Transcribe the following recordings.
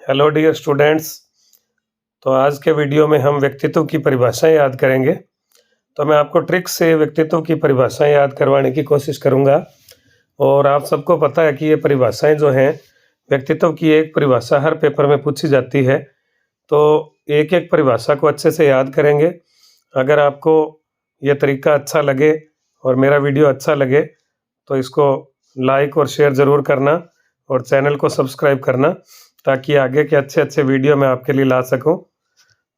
Hello dear students. तो आज के वीडियो में हम व्यक्तित्व की परिभाषाएं याद करेंगे। तो मैं आपको ट्रिक से व्यक्तित्व की परिभाषाएं याद करवाने की कोशिश करूंगा। और आप सबको पता है कि ये परिभाषाएं जो हैं, व्यक्तित्व की एक परिभाषा हर पेपर में पूछी जाती है। तो एक एक परिभाषा को अच्छे से याद करेंगे। अगर आपको ये तरीका अच्छा लगे और मेरा वीडियो अच्छा लगे तो इसको लाइक और शेयर ज़रूर करना और चैनल को सब्सक्राइब करना, ताकि आगे के अच्छे अच्छे वीडियो मैं आपके लिए ला सकूं।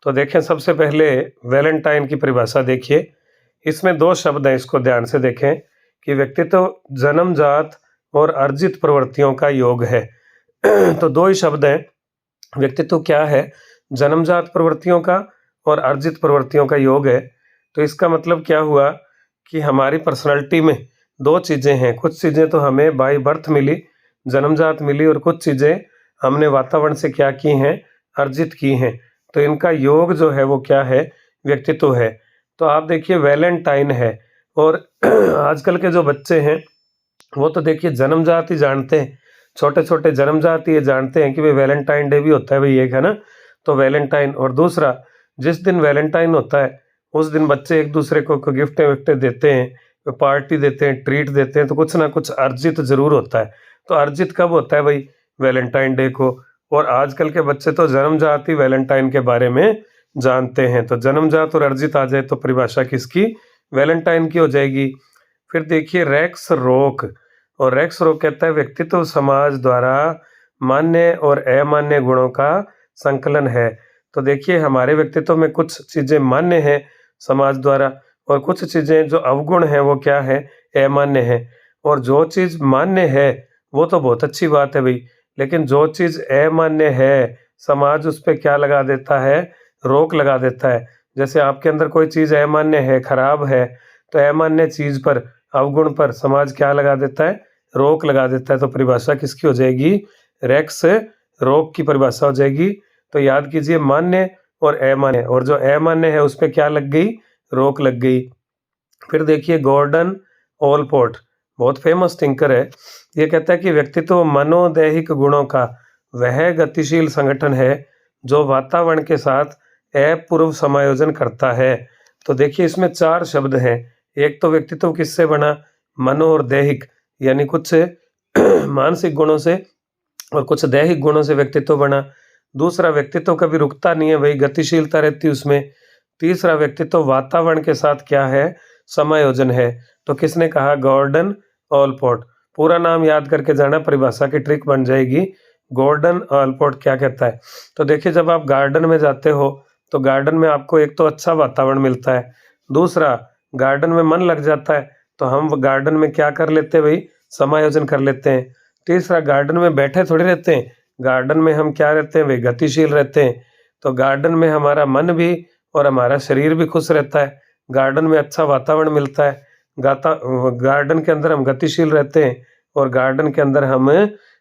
तो देखें, सबसे पहले वैलेंटाइन की परिभाषा देखिए। इसमें दो शब्द हैं, इसको ध्यान से देखें कि व्यक्तित्व जन्मजात और अर्जित प्रवृत्तियों का योग है। तो दो ही शब्द हैं। व्यक्तित्व क्या है? जन्मजात प्रवृत्तियों का और अर्जित प्रवृत्तियों का योग है। तो इसका मतलब क्या हुआ कि हमारी पर्सनालिटी में दो चीज़ें हैं। कुछ चीज़ें तो हमें बाय बर्थ मिली, जन्मजात मिली, और कुछ चीज़ें हमने वातावरण से क्या की हैं? अर्जित की हैं। तो इनका योग जो है वो क्या है? व्यक्तित्व है। तो आप देखिए, वैलेंटाइन है। और आजकल के जो बच्चे हैं वो तो देखिए जन्मजात ही जानते हैं, छोटे छोटे जन्मजात ही ये जानते हैं कि भाई वैलेंटाइन डे भी होता है, भाई एक है ना। तो वैलेंटाइन, और दूसरा, जिस दिन वैलेंटाइन होता है उस दिन बच्चे एक दूसरे को गिफ्टें विफ्टें देते हैं, पार्टी देते हैं, ट्रीट देते हैं। तो कुछ ना कुछ अर्जित जरूर होता है। तो अर्जित कब होता है भाई? वैलेंटाइन डे को। और आजकल के बच्चे तो जन्मजात ही वैलेंटाइन के बारे में जानते हैं। तो जन्मजात और अर्जित आ जाए तो परिभाषा किसकी? वैलेंटाइन की हो जाएगी। फिर देखिए रेक्स रोक। और रेक्स रोक कहता है व्यक्तित्व समाज द्वारा मान्य और अमान्य गुणों का संकलन है। तो देखिए, हमारे व्यक्तित्व में कुछ चीजें मान्य हैं समाज द्वारा, और कुछ चीजें जो अवगुण हैं वो क्या है? अमान्य है। और जो चीज मान्य है वो तो बहुत अच्छी बात है भाई, लेकिन जो चीज अमान्य है समाज उस पर क्या लगा देता है? रोक लगा देता है। जैसे आपके अंदर कोई चीज अमान्य है, खराब है, तो अमान्य चीज पर, अवगुण पर समाज क्या लगा देता है? रोक लगा देता है। तो परिभाषा किसकी हो जाएगी? रेक्स रोक की परिभाषा हो जाएगी। तो याद कीजिए, मान्य और अमान्य, और जो अमान्य है उस पर क्या लग गई? रोक लग गई। फिर देखिए गॉर्डन ओलपोर्ट, बहुत फेमस थिंकर है। ये कहता है कि व्यक्तित्व मनोदैहिक गुणों का वह गतिशील संगठन है जो वातावरण के साथ अपूर्व समायोजन करता है। तो देखिए, इसमें चार शब्द हैं। एक तो व्यक्तित्व किससे बना? मनो और दैहिक, यानी कुछ मानसिक गुणों से और कुछ दैहिक गुणों से व्यक्तित्व बना। दूसरा, व्यक्तित्व कभी रुकता नहीं है भाई, गतिशीलता रहती है उसमें। तीसरा, व्यक्तित्व वातावरण के साथ क्या है? समायोजन है। तो किसने कहा? गॉर्डन ओलपोर्ट। पूरा नाम याद करके जाना, परिभाषा की ट्रिक बन जाएगी। गॉर्डन ओलपोर्ट क्या कहता है? तो देखिए, जब आप गार्डन में जाते हो तो गार्डन में आपको एक तो अच्छा वातावरण मिलता है, दूसरा गार्डन में मन लग जाता है, तो हम गार्डन में क्या कर लेते हैं भाई? समायोजन कर लेते हैं। तीसरा, गार्डन में बैठे थोड़ी रहते हैं, गार्डन में हम क्या रहते हैं भाई? गतिशील रहते हैं। तो गार्डन में हमारा मन भी और हमारा शरीर भी खुश रहता है, गार्डन में अच्छा वातावरण मिलता है, गार्डन के अंदर हम गतिशील रहते हैं, और गार्डन के अंदर हम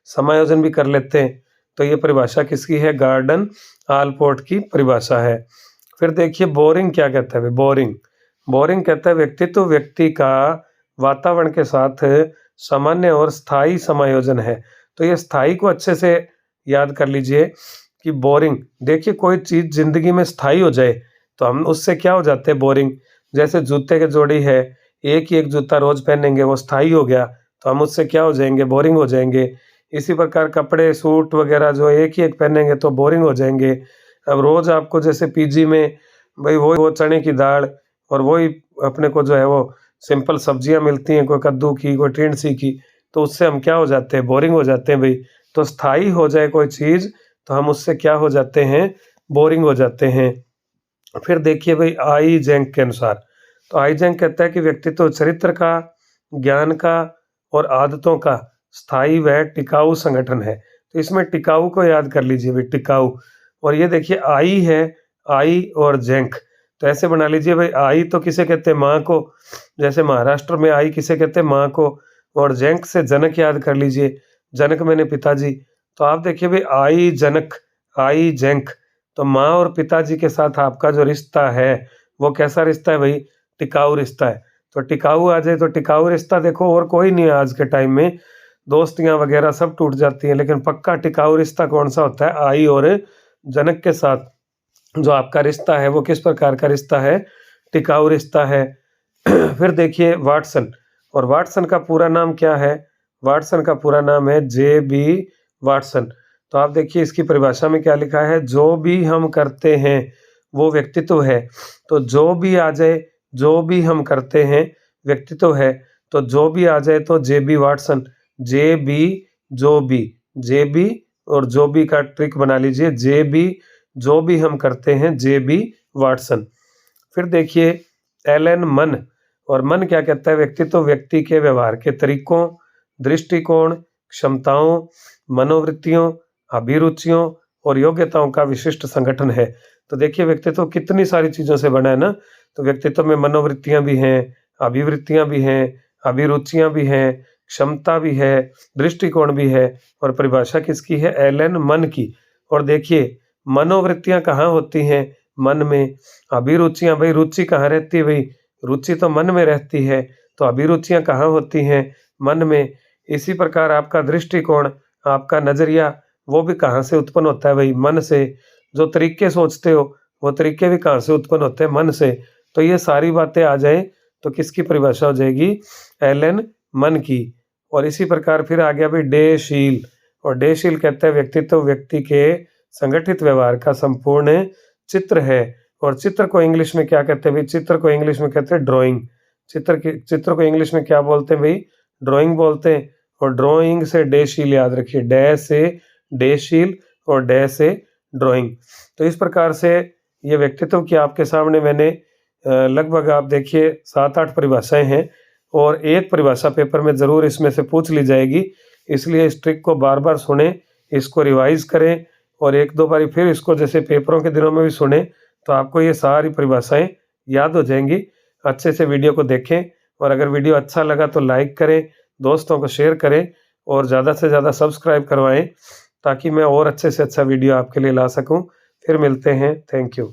समायोजन भी कर लेते हैं। तो ये परिभाषा किसकी है? गार्डन ओलपोर्ट की परिभाषा है। फिर देखिए बोरिंग क्या कहता है? बोरिंग बोरिंग कहता है व्यक्तित्व व्यक्ति का वातावरण के साथ सामान्य और स्थायी समायोजन है। तो ये स्थायी को अच्छे से याद कर लीजिए कि बोरिंग, देखिए कोई चीज जिंदगी में स्थायी हो जाए तो हम उससे क्या हो जाते हैं? बोरिंग। जैसे जूते के जोड़ी है, एक ही एक जूता रोज पहनेंगे, वो स्थायी हो गया, तो हम उससे क्या हो जाएंगे? बोरिंग हो जाएंगे। इसी प्रकार कपड़े सूट वगैरह जो एक ही एक पहनेंगे तो बोरिंग हो जाएंगे। अब रोज आपको जैसे पीजी में भाई वो चने की दाल और वही अपने को जो है वो सिंपल सब्जियां मिलती हैं, कोई कद्दू की, कोई टिंडसी की, तो उससे हम क्या हो जाते हैं? बोरिंग हो जाते हैं भाई। तो स्थायी हो जाए कोई चीज तो हम उससे क्या हो जाते हैं? बोरिंग हो जाते हैं। फिर देखिए भाई आई जेंक के अनुसार, तो आई जेंक कहता है कि व्यक्तित्व चरित्र का, ज्ञान का और आदतों का स्थायी व टिकाऊ संगठन है। तो इसमें टिकाऊ को याद कर लीजिए भाई, टिकाऊ। और ये देखिए आई है, आई और जेंक, तो ऐसे बना लीजिए भाई। आई तो किसे कहते हैं? माँ को। जैसे महाराष्ट्र में आई किसे कहते हैं? माँ को। और जेंक से जनक याद कर लीजिए, जनक मैंने पिताजी। तो आप देखिए भाई आई जनक, आई जेंक, तो माँ और पिताजी के साथ आपका जो रिश्ता है वो कैसा रिश्ता है भाई? टिकाऊ रिश्ता है। तो टिकाऊ आ जाए तो टिकाऊ रिश्ता देखो और कोई नहीं है आज के टाइम में, दोस्तियां वगैरह सब टूट जाती हैं, लेकिन पक्का टिकाऊ रिश्ता कौन सा होता है? आई और जनक के साथ जो आपका रिश्ता है वो किस प्रकार का रिश्ता है? टिकाऊ रिश्ता है। फिर देखिए वाटसन, और वाटसन का पूरा नाम क्या है? वाटसन का पूरा नाम है जे.बी. वाटसन। तो आप देखिए इसकी परिभाषा में क्या लिखा है? जो भी हम करते हैं वो व्यक्तित्व है। तो जो भी आ जाए, जो भी हम करते हैं व्यक्तित्व है। तो जो भी आ जाए तो जे.बी. Watson, JB. जो भी, जे.बी. और जो भी का ट्रिक बना लीजिए, जे.बी. जो भी हम करते हैं, जे.बी. वाटसन। फिर देखिए एलन मन, और मन क्या कहता है? व्यक्तित्व व्यक्ति के व्यवहार के तरीकों, दृष्टिकोण, क्षमताओं, मनोवृत्तियों, अभिरुचियों और योग्यताओं का विशिष्ट संगठन है। तो देखिए व्यक्तित्व कितनी सारी चीजों से बना है ना। तो व्यक्तित्व में मनोवृत्तियां भी हैं, अभिवृत्तियां भी हैं, अभिरुचियां भी हैं, क्षमता भी है, दृष्टिकोण भी है। और परिभाषा किसकी है? एलन मन की। और देखिए मनोवृत्तियां कहाँ होती हैं? मन में। अभिरुचियां, भाई रुचि कहाँ रहती है? भाई रुचि तो मन में रहती है। तो अभिरुचियां कहाँ होती हैं? मन में। इसी प्रकार आपका दृष्टिकोण, आपका नजरिया, वो भी कहाँ से उत्पन्न होता है? भाई मन से। जो तरीके सोचते हो वो तरीके भी कहाँ से उत्पन्न होते हैं? मन से। तो ये सारी बातें आ जाए तो किसकी परिभाषा हो जाएगी? एलन मन की। और इसी प्रकार फिर आ गया भाई डेशील, और डेशील कहता है व्यक्तित्व व्यक्ति के संगठित व्यवहार का संपूर्ण चित्र है। और चित्र को इंग्लिश में क्या कहते हैं भाई? चित्र को इंग्लिश में कहते हैं ड्राइंग। चित्र को इंग्लिश में क्या बोलते हैं भाई? ड्राइंग बोलते हैं। और ड्राइंग से डेशील याद रखिए, डे से डेशील और डे से ड्राइंग। तो इस प्रकार से ये व्यक्तित्व की आपके सामने मैंने लगभग आप देखिए 7-8 परिभाषाएं हैं, और एक परिभाषा पेपर में जरूर इसमें से पूछ ली जाएगी। इसलिए इस ट्रिक को बार बार सुने, इसको रिवाइज करें, और 1-2 बारी फिर इसको जैसे पेपरों के दिनों में भी सुने, तो आपको ये सारी परिभाषाएं याद हो जाएंगी। अच्छे से वीडियो को देखें, और अगर वीडियो अच्छा लगा तो लाइक करें, दोस्तों को शेयर करें, और ज़्यादा से ज़्यादा सब्सक्राइब करवाएं, ताकि मैं और अच्छे से अच्छा वीडियो आपके लिए ला सकूं। फिर मिलते हैं। Thank you.